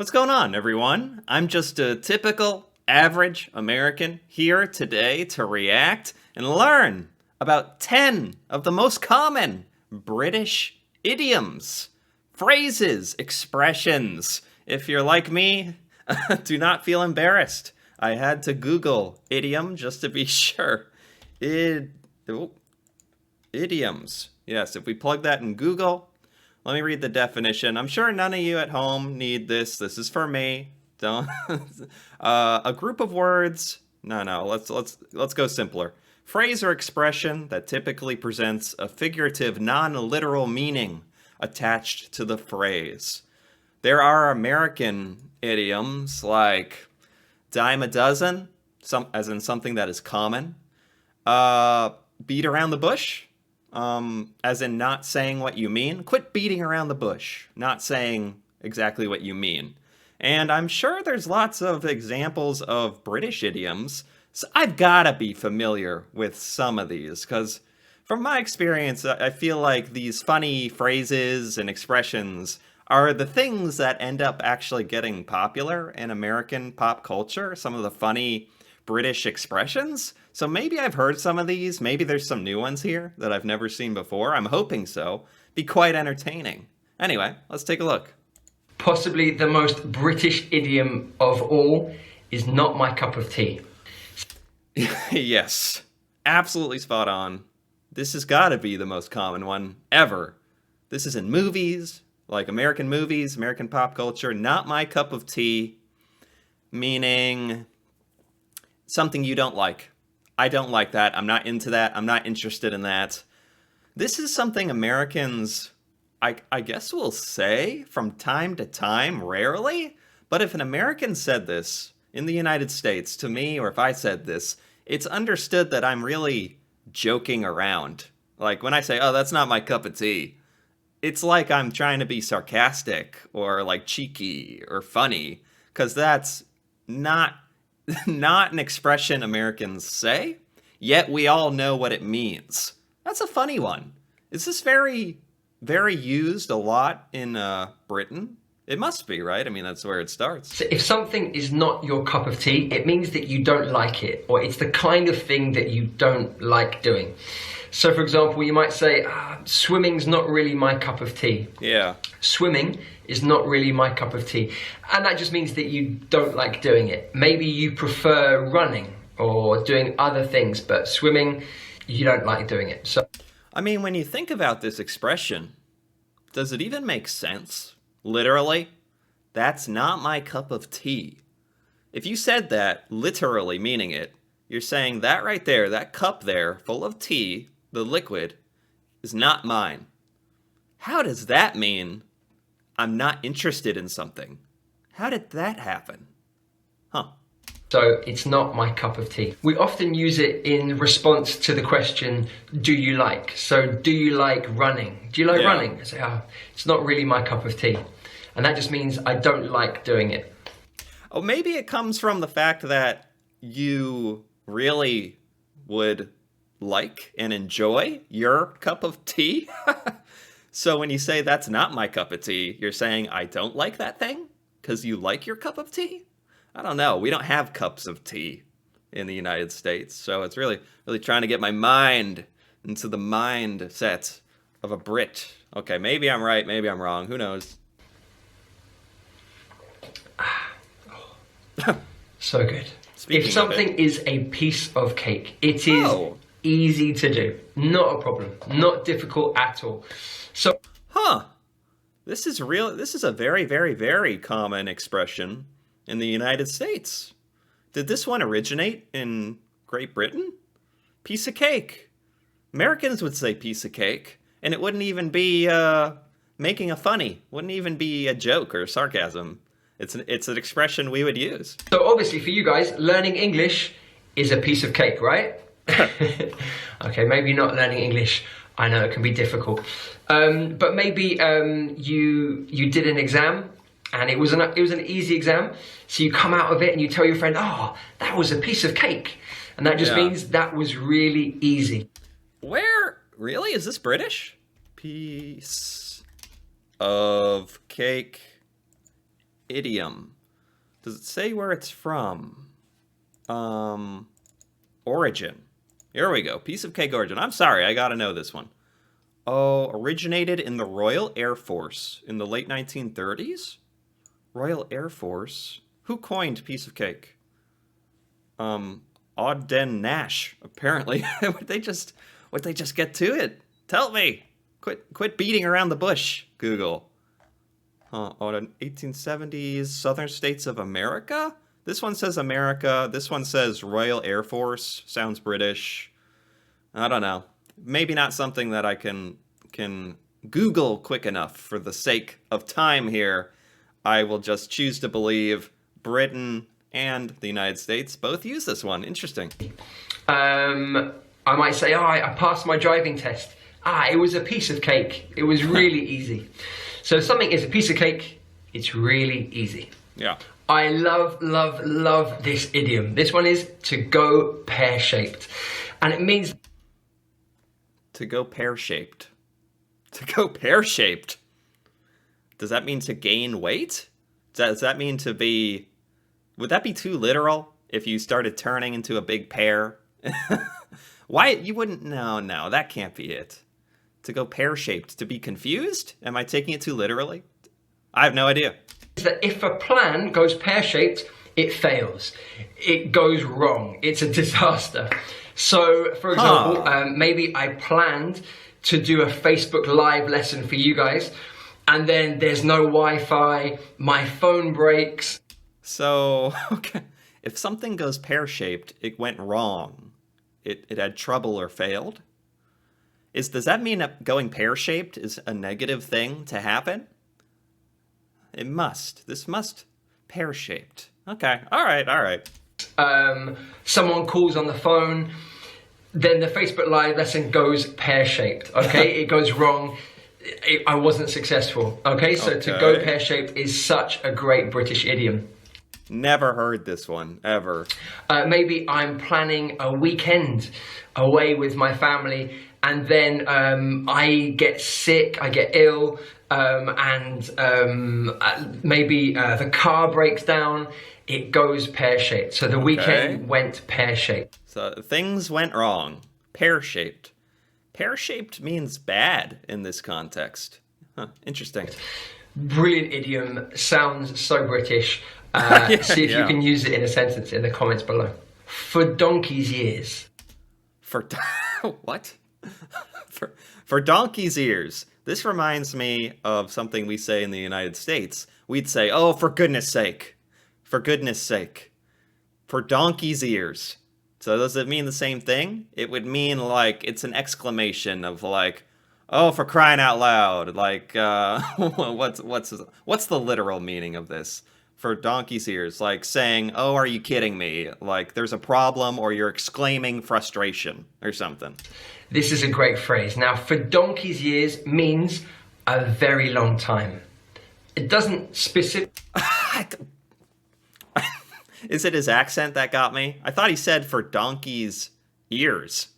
What's going on, everyone? I'm just a typical, average American here today to react and learn about 10 of the most common British idioms, phrases, expressions. If you're like me, do not feel embarrassed. I had to Google idiom just to be sure. Idioms. Yes, if we plug that in Google, let me read the definition. I'm sure none of you at home need this. This is for me. Don't. A group of words. No. Let's go simpler. Phrase or expression that typically presents a figurative, non-literal meaning attached to the phrase. There are American idioms like dime a dozen, as in something that is common. Beat around the bush. As in not saying what you mean. Quit beating around the bush, not saying exactly what you mean. And I'm sure there's lots of examples of British idioms, so I've gotta be familiar with some of these, because from my experience, I feel like these funny phrases and expressions are the things that end up actually getting popular in American pop culture, some of the funny British expressions. So maybe I've heard some of these. Maybe there's some new ones here that I've never seen before. I'm hoping so. Be quite entertaining. Anyway, let's take a look. Possibly the most British idiom of all is not my cup of tea. Yes, absolutely spot on. This has got to be the most common one ever. This is in movies, like American movies, American pop culture. Not my cup of tea, meaning something you don't like. I don't like that. I'm not into that. I'm not interested in that. This is something Americans, I guess will say from time to time, rarely. But if an American said this in the United States to me, or if I said this, it's understood that I'm really joking around. Like when I say, oh, that's not my cup of tea, it's like I'm trying to be sarcastic or like cheeky or funny, because that's not an expression Americans say, yet we all know what it means. That's a funny one. Is this very, very used a lot in Britain? It must be, right? I mean, that's where it starts. So if something is not your cup of tea, it means that you don't like it, or it's the kind of thing that you don't like doing. So for example, you might say, swimming's not really my cup of tea. Yeah. Swimming is not really my cup of tea. And that just means that you don't like doing it. Maybe you prefer running or doing other things, but swimming, you don't like doing it. So, I mean, when you think about this expression, does it even make sense? Literally, that's not my cup of tea. If you said that, literally meaning it, you're saying that right there, that cup there, full of tea, the liquid, is not mine. How does that mean I'm not interested in something? How did that happen? So it's not my cup of tea. We often use it in response to the question, do you like? So do you like running? Do you like running? I say, it's not really my cup of tea. And that just means I don't like doing it. Oh, maybe it comes from the fact that you really would like and enjoy your cup of tea. So when you say that's not my cup of tea, you're saying I don't like that thing because you like your cup of tea? I don't know. We don't have cups of tea in the United States. So it's really trying to get my mind into the mindset of a Brit. Okay, maybe I'm right, maybe I'm wrong. Who knows? So good. Speaking if something is a piece of cake, it is easy to do. Not a problem. Not difficult at all. So, this is a very, very, very common expression in the United States. Did this one originate in Great Britain? Piece of cake. Americans would say piece of cake, and it wouldn't even be making a funny. Wouldn't even be a joke or sarcasm. It's an expression we would use. So obviously for you guys, learning English is a piece of cake, right? Okay, maybe not learning English. I know it can be difficult. But maybe you did an exam and it was an easy exam. So you come out of it and you tell your friend, oh, that was a piece of cake. And that just means that was really easy. Really? Is this British? Piece of cake. idiom. Does it say where it's from? Origin. Here we go. Piece of cake origin. I'm sorry, I gotta know this one. Oh, originated in the Royal Air Force in the late 1930s? Royal Air Force? Who coined piece of cake? Ogden Nash, apparently. would they just get to it? Tell me. Quit beating around the bush, Google. Oh, 1870s, Southern States of America? This one says America. This one says Royal Air Force. Sounds British. I don't know. Maybe not something that I can Google quick enough for the sake of time here. I will just choose to believe Britain and the United States both use this one. Interesting. I might say, I passed my driving test. It was a piece of cake. It was really easy. So if something is a piece of cake, it's really easy. Yeah. I love, love, love this idiom. This one is to go pear-shaped. And it means... To go pear-shaped. To go pear-shaped. Does that mean to gain weight? Does that mean to be... Would that be too literal if you started turning into a big pear? Why? You wouldn't... No, that can't be it. To go pear-shaped. To be confused? Am I taking it too literally? I have no idea. That if a plan goes pear-shaped, it fails. It goes wrong. It's a disaster. So, for example, maybe I planned to do a Facebook Live lesson for you guys, and then there's no Wi-Fi, my phone breaks. So, okay, if something goes pear-shaped, it went wrong. It had trouble or failed? Does that mean that going pear-shaped is a negative thing to happen? It must. This must. Pear-shaped. Okay, all right. Someone calls on the phone, then the Facebook Live lesson goes pear-shaped, okay? It goes wrong. I wasn't successful, okay? So to go pear-shaped is such a great British idiom. Never heard this one, ever. Maybe I'm planning a weekend away with my family, and then I get sick, I get ill, and maybe the car breaks down. It goes pear-shaped. So the weekend went pear-shaped. So things went wrong. Pear-shaped. Pear-shaped means bad in this context. Huh, interesting. Brilliant idiom. Sounds so British. See if you can use it in a sentence in the comments below. For donkey's ears. For what? for donkey's ears. This reminds me of something we say in the United States. We'd say, "Oh, for goodness sake. For goodness sake." For donkey's ears. So does it mean the same thing? It would mean like it's an exclamation of like, "Oh, for crying out loud." Like what's the literal meaning of this? For donkey's ears, like saying, "Oh, are you kidding me?" Like there's a problem or you're exclaiming frustration or something. This is a great phrase. Now, for donkey's ears means a very long time. It doesn't specify. Is it his accent that got me? I thought he said for donkey's ears.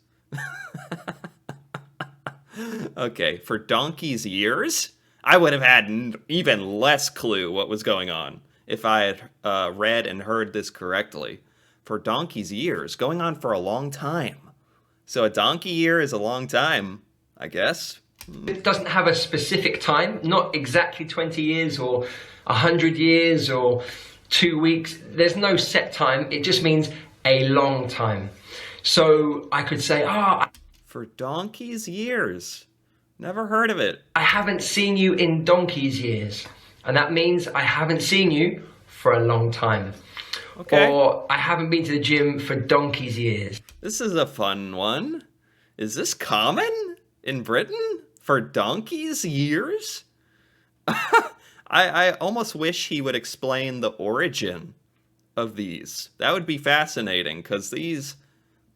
Okay, for donkey's ears? I would have had even less clue what was going on if I had read and heard this correctly. For donkey's ears, going on for a long time. So a donkey year is a long time, I guess. It doesn't have a specific time, not exactly 20 years or 100 years or 2 weeks. There's no set time. It just means a long time. So I could say, for donkey's years. Never heard of it. I haven't seen you in donkey's years. And that means I haven't seen you for a long time. Okay. Or I haven't been to the gym for donkey's years. This is a fun one. Is this common in Britain? For donkey's years? I almost wish he would explain the origin of these. That would be fascinating, because these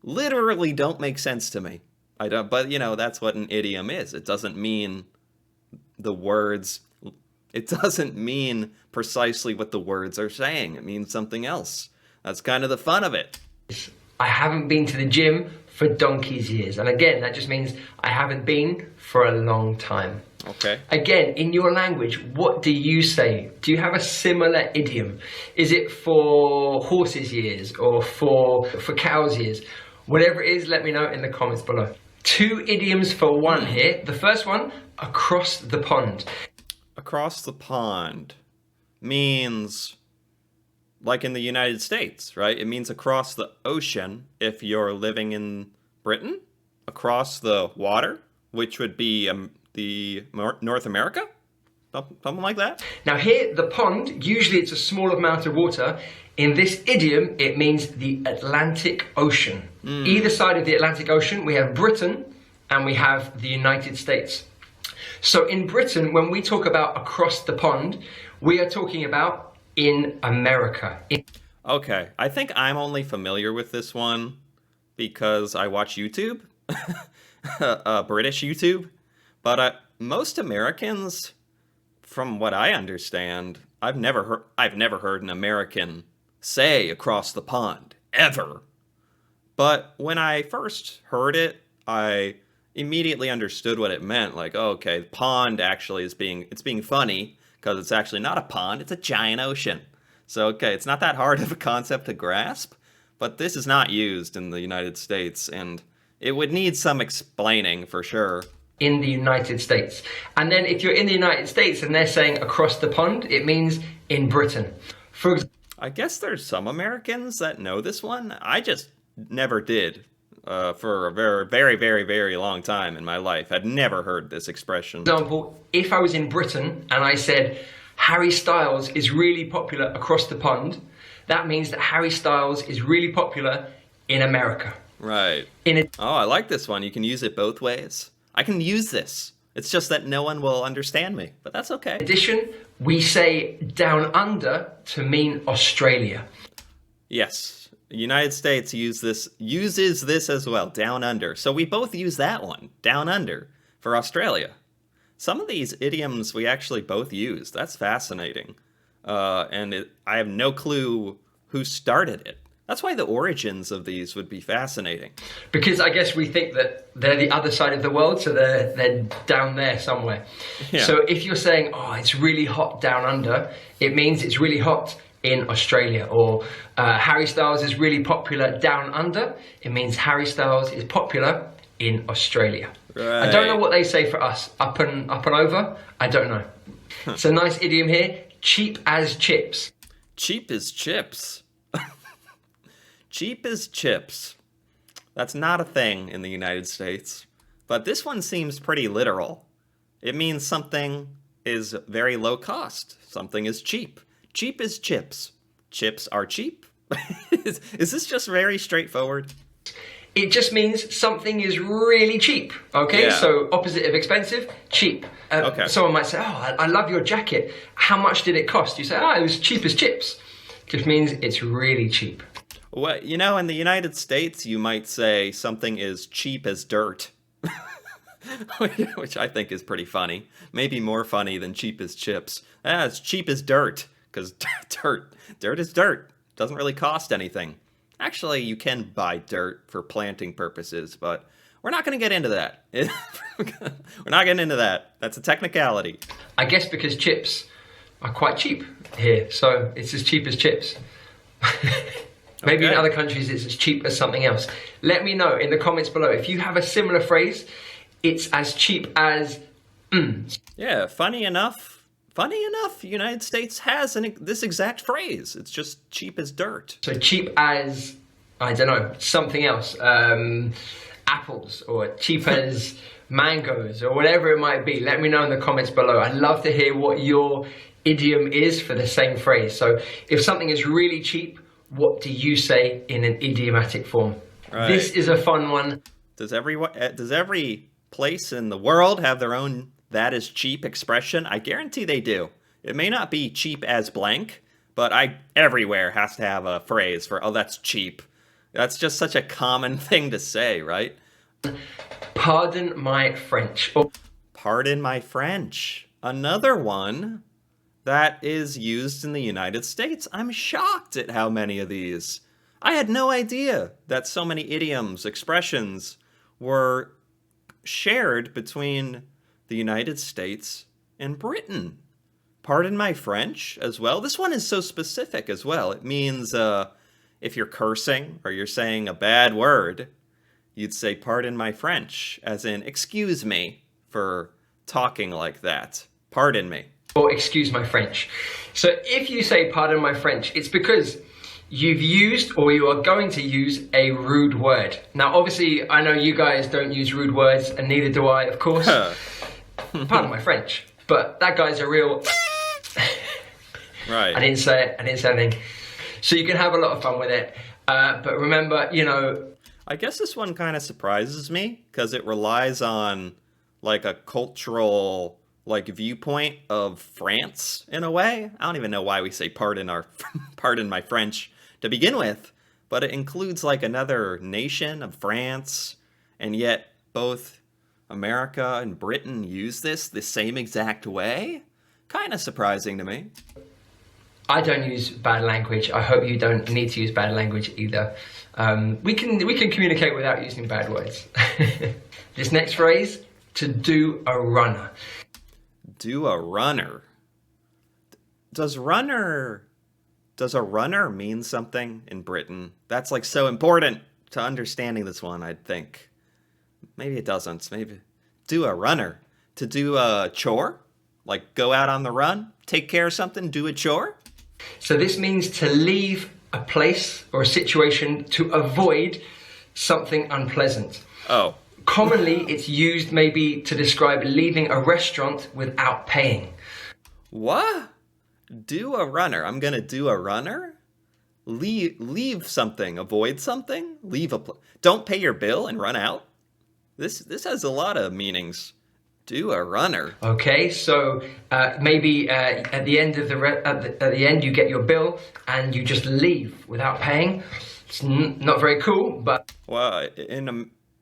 literally don't make sense to me. But, you know, that's what an idiom is. It doesn't mean the words... It doesn't mean precisely what the words are saying. It means something else. That's kind of the fun of it. I haven't been to the gym for donkey's years. And again, that just means I haven't been for a long time. Okay. Again, in your language, what do you say? Do you have a similar idiom? Is it for horses' ears or for cows' ears? Whatever it is, let me know in the comments below. 2 idioms for 1 here. The first one, across the pond. Across the pond means like in the United States, right? It means across the ocean if you're living in Britain, across the water, which would be North America, something like that. Now here, the pond, usually it's a small amount of water. In this idiom, it means the Atlantic Ocean. Either side of the Atlantic Ocean, we have Britain and we have the United States. So in Britain, when we talk about across the pond, we are talking about in America. Okay, I think I'm only familiar with this one because I watch YouTube, British YouTube. But most Americans, from what I understand, I've never heard an American say across the pond ever. But when I first heard it, I immediately understood what it meant. Like, oh, okay, pond actually is being funny because it's actually not a pond, it's a giant ocean. So okay, it's not that hard of a concept to grasp, but this is not used in the United States, and it would need some explaining for sure. In the United States. And then if you're in the United States and they're saying across the pond, it means in Britain. I guess there's some Americans that know this one. I just never did for a very, very, very, very long time in my life. I'd never heard this expression. For example, if I was in Britain and I said, Harry Styles is really popular across the pond, that means that Harry Styles is really popular in America. Right. Oh, I like this one. You can use it both ways. I can use this. It's just that no one will understand me, but that's okay. In addition, we say down under to mean Australia. Yes, the United States uses this as well, down under. So we both use that one, down under, for Australia. Some of these idioms we actually both use. That's fascinating. I have no clue who started it. That's why the origins of these would be fascinating. Because I guess we think that they're the other side of the world, so they're down there somewhere. Yeah. So if you're saying, oh, it's really hot down under, it means it's really hot in Australia. Or Harry Styles is really popular down under, it means Harry Styles is popular in Australia. Right. I don't know what they say for us. Up and over? I don't know. It's a nice idiom here. Cheap as chips. Cheap as chips. Cheap as chips. That's not a thing in the United States. But this one seems pretty literal. It means something is very low cost. Something is cheap. Cheap as chips. Chips are cheap? Is this just very straightforward? It just means something is really cheap, okay? Yeah. So opposite of expensive, cheap. Okay. Someone might say, oh, I love your jacket. How much did it cost? You say, oh, it was cheap as chips. Just means it's really cheap. Well, you know, in the United States, you might say something is cheap as dirt. Which I think is pretty funny. Maybe more funny than cheap as chips. It's cheap as dirt, because dirt is dirt. Doesn't really cost anything. Actually, you can buy dirt for planting purposes, but we're not going to get into that. We're not getting into that. That's a technicality. I guess because chips are quite cheap here, so it's as cheap as chips. Maybe in other countries it's as cheap as something else. Let me know in the comments below if you have a similar phrase. It's as cheap as Yeah, funny enough, United States has this exact phrase. It's just cheap as dirt. So cheap as, I don't know, something else. Apples, or cheap as mangoes, or whatever it might be. Let me know in the comments below. I'd love to hear what your idiom is for the same phrase. So if something is really cheap, what do you say in an idiomatic form? Right. This is a fun one. Does every place in the world have their own "that is cheap" expression? I guarantee they do. It may not be cheap as blank, but everywhere has to have a phrase for, oh, that's cheap. That's just such a common thing to say, right? Pardon my French. Pardon my French. Another one that is used in the United States. I'm shocked at how many of these. I had no idea that so many idioms, expressions were shared between the United States and Britain. Pardon my French as well. This one is so specific as well. It means if you're cursing or you're saying a bad word, you'd say pardon my French, as in excuse me for talking like that. Pardon me. Or excuse my French. So if you say pardon my French, it's because you've used or you are going to use a rude word. Now, obviously, I know you guys don't use rude words, and neither do I, of course. Pardon my French, but that guy's a real... Right. I didn't say it. I didn't say anything. So you can have a lot of fun with it. But remember, you know... I guess this one kind of surprises me because it relies on like a cultural like viewpoint of France in a way. I don't even know why we say pardon my French to begin with, but it includes like another nation of France, and yet both America and Britain use this the same exact way. Kind of surprising to me. I don't use bad language. I hope you don't need to use bad language either. We can communicate without using bad words. This next phrase, to do a runner. Do a runner. Does a runner mean something in Britain? That's like so important to understanding this one, I'd think. Maybe it doesn't. Maybe do a runner. To do a chore? Like go out on the run, take care of something, do a chore? So this means to leave a place or a situation to avoid something unpleasant. Oh. Commonly, it's used maybe to describe leaving a restaurant without paying. What? Do a runner. I'm gonna do a runner? Leave something, avoid something, don't pay your bill and run out? This has a lot of meanings. Do a runner. Okay, so maybe at the end of at the end you get your bill and you just leave without paying. It's not very cool, but well,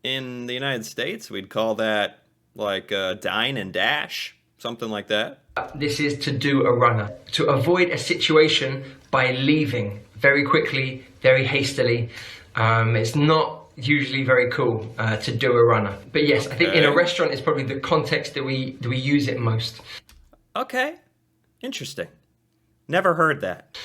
in the United States, we'd call that like dine and dash, something like that. This is to do a runner, to avoid a situation by leaving very quickly, very hastily. It's not usually very cool to do a runner, but yes, I think in a restaurant is probably the context that we use it most. Okay, interesting. Never heard that.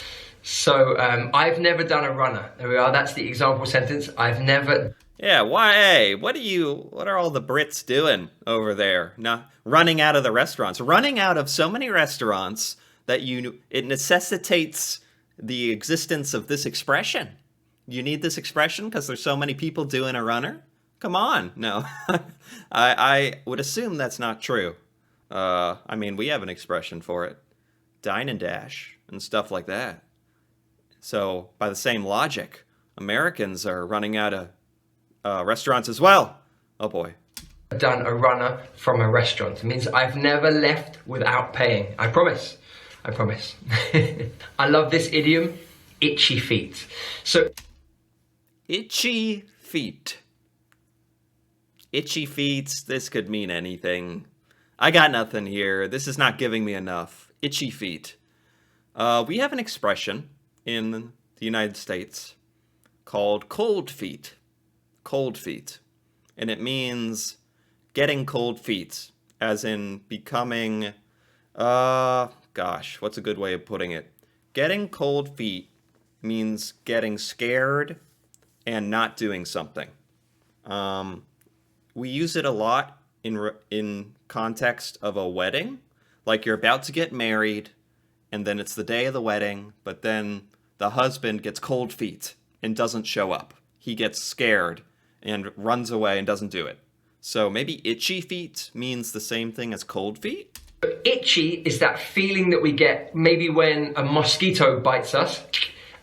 So I've never done a runner. There we are. That's the example sentence. I've never. Yeah, why? Hey, what are all the Brits doing over there? Not running out of the restaurants, running out of so many restaurants that it necessitates the existence of this expression. You need this expression because there's so many people doing a runner? Come on. No, I would assume that's not true. I mean, we have an expression for it. Dine and dash and stuff like that. So by the same logic, Americans are running out of restaurants as well. Oh boy. Done a runner from a restaurant. It means I've never left without paying. I promise. I promise. I love this idiom, itchy feet. So itchy feet. Itchy feet, this could mean anything. I got nothing here. This is not giving me enough. Itchy feet. We have an expression in the United States called cold feet. Cold feet. And it means getting cold feet, as in becoming, what's a good way of putting it? Getting cold feet means getting scared and not doing something. We use it a lot in context of a wedding. Like you're about to get married, and then it's the day of the wedding, but then the husband gets cold feet and doesn't show up. He gets scared and runs away and doesn't do it. So maybe itchy feet means the same thing as cold feet? Itchy is that feeling that we get maybe when a mosquito bites us,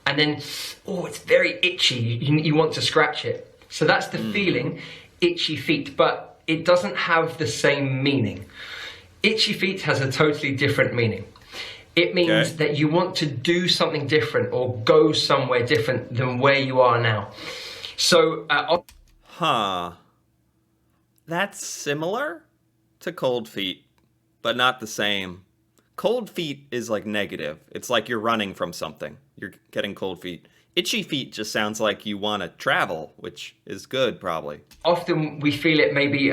and then, it's very itchy. You want to scratch it. So that's the feeling, itchy feet, but it doesn't have the same meaning. Itchy feet has a totally different meaning. It means that you want to do something different or go somewhere different than where you are now. So, That's similar to cold feet, but not the same. Cold feet is like negative. It's like you're running from something. You're getting cold feet. Itchy feet just sounds like you want to travel, which is good, probably. Often we feel it maybe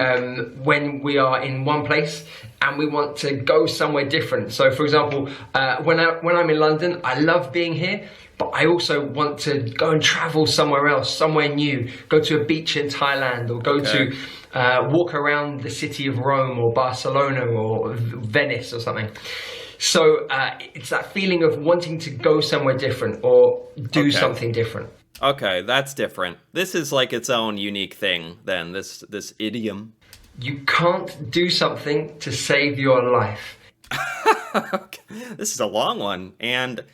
when we are in one place and we want to go somewhere different. So, for example, when I'm in London, I love being here, but I also want to go and travel somewhere else, somewhere new. Go to a beach in Thailand, or go to walk around the city of Rome or Barcelona or Venice or something. So it's that feeling of wanting to go somewhere different or do something different. Okay, that's different. This is like its own unique thing then, this idiom. You can't do something to save your life. Okay. This is a long one, and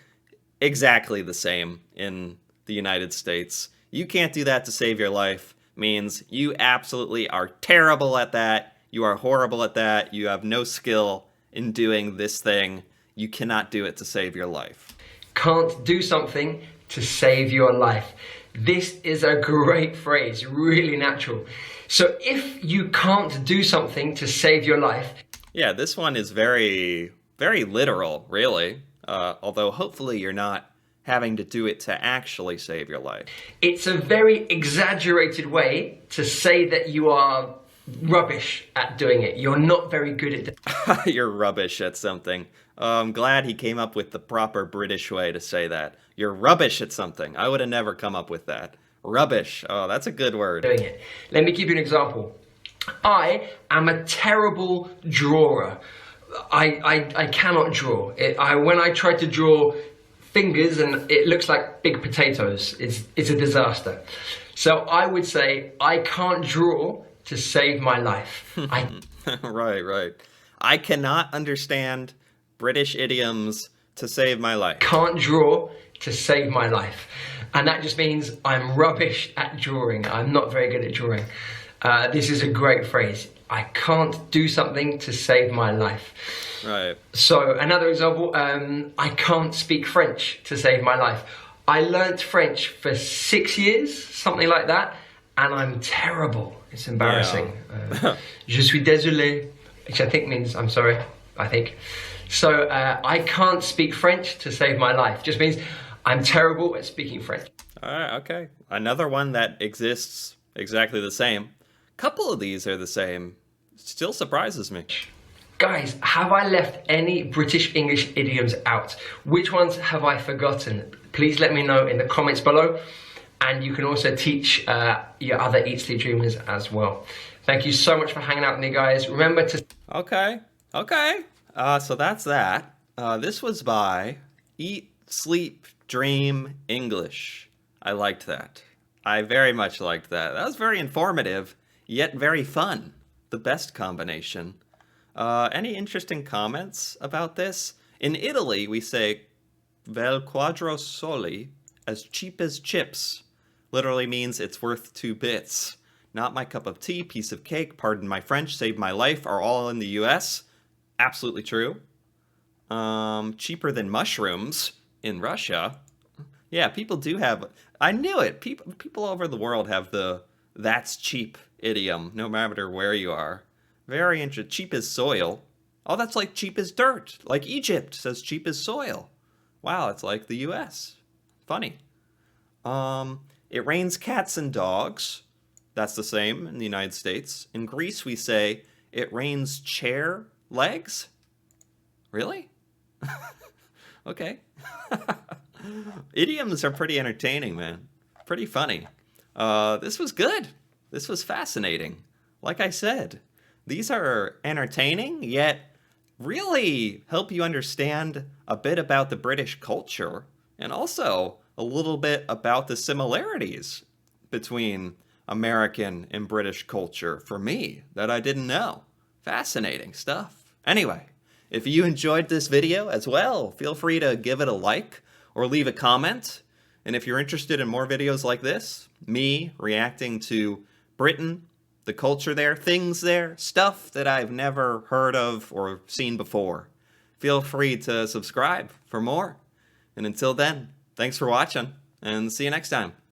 exactly the same in the United States. You can't do that to save your life means you absolutely are terrible at that. You are horrible at that. You have no skill in doing this thing. You cannot do it to save your life. Can't do something to save your life. This is a great phrase, really natural. So if you can't do something to save your life... Yeah, this one is very, very literal, really. Although hopefully you're not having to do it to actually save your life. It's a very exaggerated way to say that you are rubbish at doing it. You're not very good at it. You're rubbish at something. I'm glad he came up with the proper British way to say that. You're rubbish at something. I would have never come up with that. Rubbish. Oh, that's a good word. Doing it. Let me give you an example. I am a terrible drawer. I cannot draw. When I try to draw fingers and it looks like big potatoes, it's a disaster. So I would say I can't draw to save my life. Right. I cannot understand British idioms to save my life. Can't draw to save my life. And that just means I'm rubbish at drawing. I'm not very good at drawing. This is a great phrase. I can't do something to save my life. Right. So another example, I can't speak French to save my life. I learnt French for 6 years, something like that, and I'm terrible. It's embarrassing. Yeah. Je suis désolé, which I think means I'm sorry, I think. So I can't speak French to save my life. Just means I'm terrible at speaking French. All right, okay. Another one that exists exactly the same. A couple of these are the same. Still surprises me. Guys, have I left any British English idioms out? Which ones have I forgotten? Please let me know in the comments below. And you can also teach your other Eat, Sleep Dreamers as well. Thank you so much for hanging out with me, guys. Remember to... Okay. So that's that. This was by Eat, Sleep, Dream, English. I liked that. I very much liked that. That was very informative, yet very fun. The best combination. Any interesting comments about this? In Italy, we say vel quattro soldi, as cheap as chips. Literally means it's worth 2 bits. Not my cup of tea, piece of cake, pardon my French, saved my life, are all in the US. Absolutely true. Cheaper than mushrooms in Russia. Yeah, people do have... I knew it. People over the world have the that's cheap idiom, no matter where you are. Very interesting. Cheap as soil. Oh, that's like cheap as dirt. Like Egypt says cheap as soil. Wow, it's like the US. Funny. It rains cats and dogs. That's the same in the United States. In Greece, we say it rains chair legs. Really? Okay. Idioms are pretty entertaining, man. Pretty funny. This was good. This was fascinating. Like I said, these are entertaining, yet really help you understand a bit about the British culture and also a little bit about the similarities between American and British culture for me that I didn't know. Fascinating stuff. Anyway, if you enjoyed this video as well, feel free to give it a like or leave a comment. And if you're interested in more videos like this, me reacting to Britain, the culture there, things there, stuff that I've never heard of or seen before, feel free to subscribe for more. And until then, thanks for watching, and see you next time.